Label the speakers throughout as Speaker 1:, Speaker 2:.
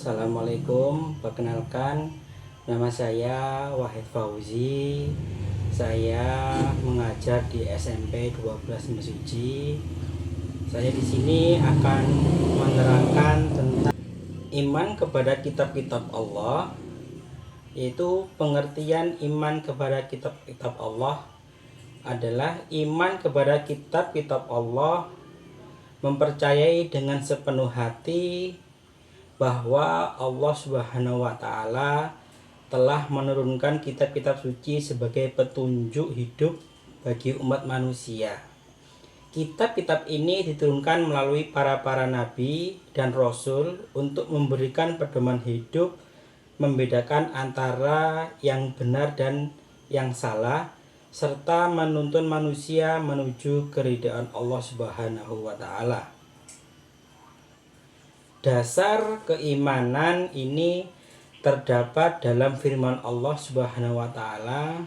Speaker 1: Assalamualaikum, perkenalkan nama saya Wahid Fauzi. Saya mengajar di SMP 12 Mesuji. Saya di sini akan menerangkan tentang iman kepada kitab-kitab Allah, yaitu pengertian iman kepada kitab-kitab Allah adalah iman kepada kitab-kitab Allah, mempercayai dengan sepenuh hati bahwa Allah Subhanahu wa Ta'ala telah menurunkan kitab-kitab suci sebagai petunjuk hidup bagi umat manusia. Kitab-kitab ini diturunkan melalui para nabi dan rasul untuk memberikan pedoman hidup, membedakan antara yang benar dan yang salah, serta menuntun manusia menuju keridhaan Allah Subhanahu wa Ta'ala. Dasar keimanan ini terdapat dalam firman Allah Subhanahu wa Ta'ala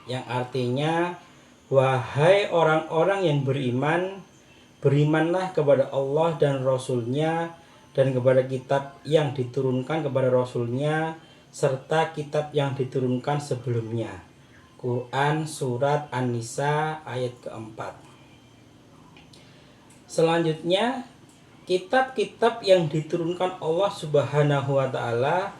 Speaker 1: yang artinya, wahai orang-orang yang beriman, berimanlah kepada Allah dan Rasul-Nya dan kepada kitab yang diturunkan kepada Rasul-Nya serta kitab yang diturunkan sebelumnya. Quran Surat An-Nisa ayat keempat. Selanjutnya, kitab-kitab yang diturunkan Allah Subhanahu wa Ta'ala,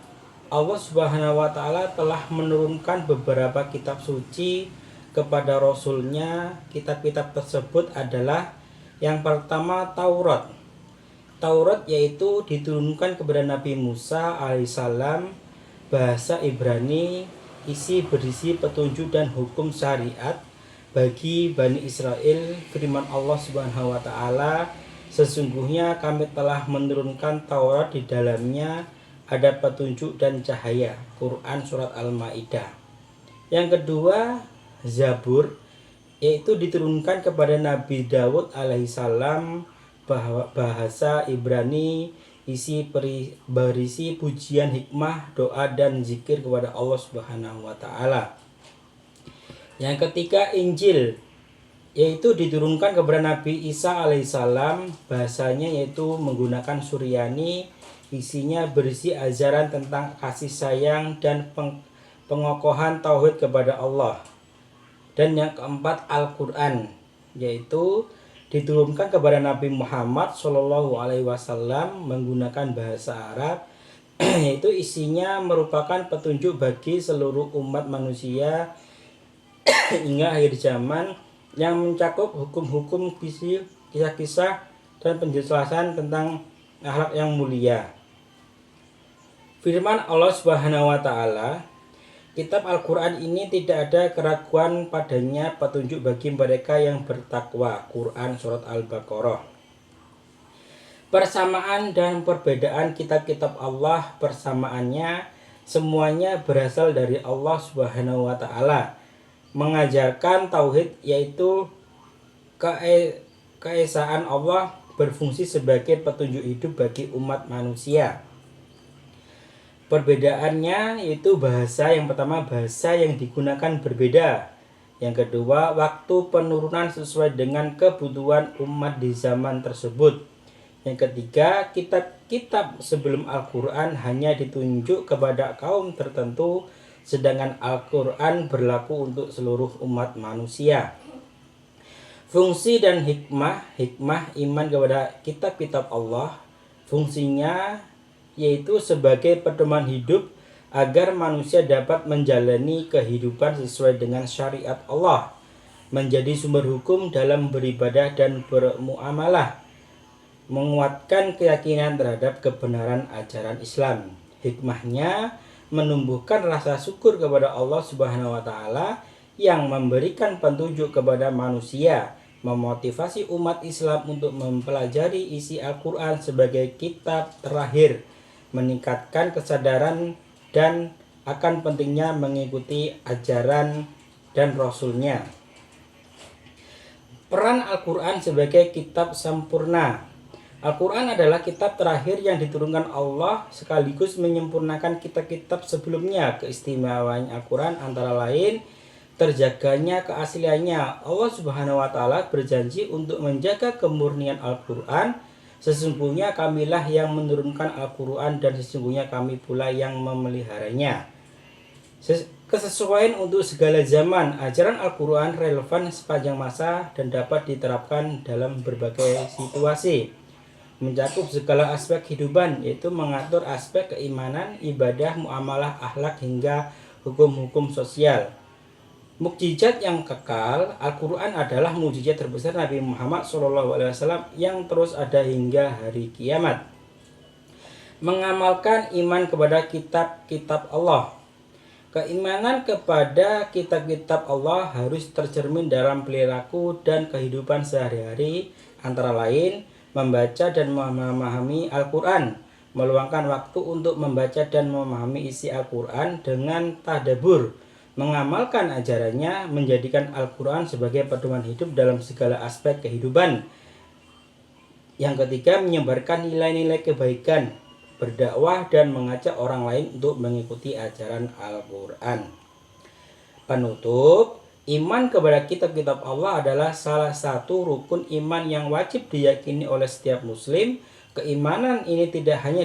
Speaker 1: Allah Subhanahu wa Ta'ala telah menurunkan beberapa kitab suci kepada Rasul-Nya. Kitab-kitab tersebut adalah yang pertama Taurat. Taurat yaitu diturunkan kepada Nabi Musa alaihissalam, bahasa Ibrani, isi berisi petunjuk dan hukum syariat bagi Bani Israel. Firman Allah Subhanahu wa Ta'ala, sesungguhnya kami telah menurunkan Taurat, di dalamnya ada petunjuk dan cahaya. Quran Surat Al-Ma'idah. Yang kedua, Zabur, yaitu diturunkan kepada Nabi Daud alaihissalam, bahasa Ibrani, isi berisi pujian, hikmah, doa dan zikir kepada Allah Subhanahu wa Ta'ala. Yang ketiga, Injil, yaitu diturunkan kepada Nabi Isa alaihissalam, bahasanya yaitu menggunakan Suryani, isinya berisi ajaran tentang kasih sayang dan pengokohan tauhid kepada Allah. Dan yang keempat, Al-Quran, yaitu diturunkan kepada Nabi Muhammad SAW menggunakan bahasa Arab, yaitu isinya merupakan petunjuk bagi seluruh umat manusia hingga akhir zaman, yang mencakup hukum-hukum, kisah-kisah dan penjelasan tentang akhlak yang mulia. Firman Allah Subhanahu wa Ta'ala, kitab Al-Quran ini tidak ada keraguan padanya, petunjuk bagi mereka yang bertakwa. Quran Surat Al-Baqarah. Persamaan dan perbedaan kitab-kitab Allah, persamaannya semuanya berasal dari Allah Subhanahu wa Ta'ala, mengajarkan tauhid, yaitu keesaan Allah berfungsi sebagai petunjuk hidup bagi umat manusia. Perbedaannya yaitu bahasa. Yang pertama, bahasa yang digunakan berbeda. Yang kedua, waktu penurunan sesuai dengan kebutuhan umat di zaman tersebut. Yang ketiga, kitab-kitab sebelum Al-Quran hanya ditunjuk kepada kaum tertentu, sedangkan Al-Quran berlaku untuk seluruh umat manusia. Fungsi dan hikmah iman kepada kitab-kitab Allah. Fungsinya yaitu sebagai pedoman hidup agar manusia dapat menjalani kehidupan sesuai dengan syariat Allah, menjadi sumber hukum dalam beribadah dan bermuamalah, menguatkan keyakinan terhadap kebenaran ajaran Islam. Hikmahnya menumbuhkan rasa syukur kepada Allah Subhanahu wa Ta'ala yang memberikan petunjuk kepada manusia, memotivasi umat Islam untuk mempelajari isi Al-Quran sebagai kitab terakhir, meningkatkan kesadaran dan akan pentingnya mengikuti ajaran dan Rasul-Nya. Peran Al-Quran sebagai kitab sempurna. Al-Quran adalah kitab terakhir yang diturunkan Allah sekaligus menyempurnakan kitab-kitab sebelumnya. Keistimewaan Al-Quran antara lain terjaganya keasliannya. Allah Subhanahu wa Ta'ala berjanji untuk menjaga kemurnian Al-Quran Sesungguhnya kamilah yang menurunkan Al-Quran dan sesungguhnya kami pula yang memeliharanya. Kesesuaian untuk segala zaman. Ajaran Al-Quran relevan sepanjang masa dan dapat diterapkan dalam berbagai situasi. Mencakup segala aspek kehidupan, yaitu mengatur aspek keimanan, ibadah, muamalah, akhlak, hingga hukum-hukum sosial. Mukjizat yang kekal. Al-Quran adalah mukjizat terbesar Nabi Muhammad SAW yang terus ada hingga hari kiamat. Mengamalkan iman kepada kitab-kitab Allah. Keimanan kepada kitab-kitab Allah harus tercermin dalam perilaku dan kehidupan sehari-hari, antara lain membaca dan memahami Al-Quran, meluangkan waktu untuk membaca dan memahami isi Al-Quran dengan tadabbur, mengamalkan ajarannya, menjadikan Al-Quran sebagai pedoman hidup dalam segala aspek kehidupan. Yang ketiga, menyebarkan nilai-nilai kebaikan, berdakwah dan mengajak orang lain untuk mengikuti ajaran Al-Quran. Penutup, iman kepada kitab-kitab Allah adalah salah satu rukun iman yang wajib diyakini oleh setiap muslim. Keimanan ini tidak hanya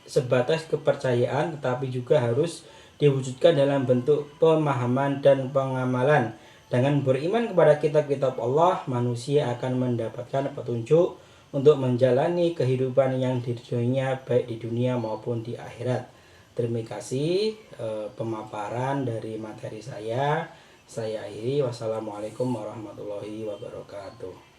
Speaker 1: sebatas kepercayaan, tetapi juga harus diwujudkan dalam bentuk pemahaman dan pengamalan. Dengan beriman kepada kitab-kitab Allah, manusia akan mendapatkan petunjuk untuk menjalani kehidupan yang di dunia, baik di dunia maupun di akhirat. Terima kasih pemaparan dari materi saya. Saya akhiri. Wassalamualaikum warahmatullahi wabarakatuh.